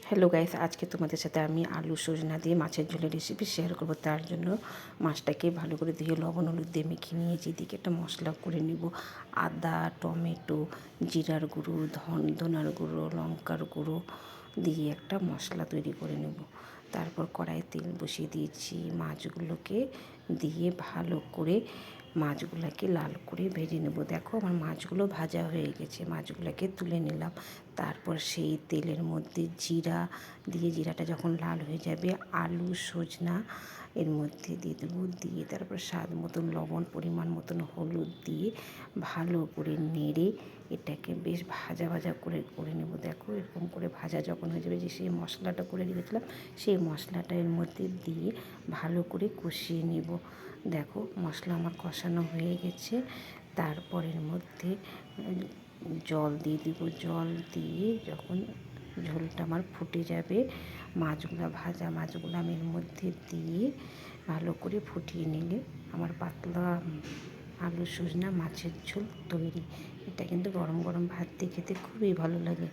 Hello guys, আজকে তোমাদের সাথে আমি আলু সজনা দিয়ে মাছের ঝোলের রেসিপি শেয়ার করবো। তার জন্য মাছটাকে ভালো করে ধুয়ে লবণ হলুদ দিয়ে মেখে নিয়েছি। এদিকে একটা মশলা করে নেব। আদা, টমেটো, জিরার গুঁড়ো, ধনার গুঁড়ো, লঙ্কার গুঁড়ো দিয়ে একটা মশলা তৈরি করে নেব। তারপর কড়াইয়ে তেল বসিয়ে দিয়েছি। মাছগুলোকে দিয়ে ভালো করে মাছগুলোকে লাল করে ভেজে নেব। দেখো আমার মাছগুলো ভাজা হয়ে গেছে, মাছগুলোকে তুলে নিলাম। তারপর সেই তেলের মধ্যে জিরা দিয়ে, জিরাটা যখন লাল হয়ে যাবে, আলু সজনা এর মধ্যে দিয়ে দেবো। দিয়ে তারপর স্বাদ মতন লবণ, পরিমাণ মতন হলুদ দিয়ে ভালো করে নেড়ে এটাকে বেশ ভাজা ভাজা করে করে নেব। দেখো এরকম করে ভাজা যখন হয়ে যাবে, যে সেই মশলাটা করে রেখেছিলাম সেই মশলাটা এর মধ্যে দিয়ে ভালো করে কষিয়ে নেব। দেখো মশলা আমার কষানো হয়ে গেছে। তারপরের মধ্যে জল দিয়ে দিব। জল দিয়ে যখন ঝোলটা আমার ফুটে যাবে, ভাজা মাছগুলো আমি এর মধ্যে দিয়ে ভালো করে ফুটিয়ে নিলে আমার পাতলা আলু সজনা মাছের ঝোল তৈরি। এটা কিন্তু গরম গরম ভাত দিয়ে খেতে খুবই ভালো লাগে।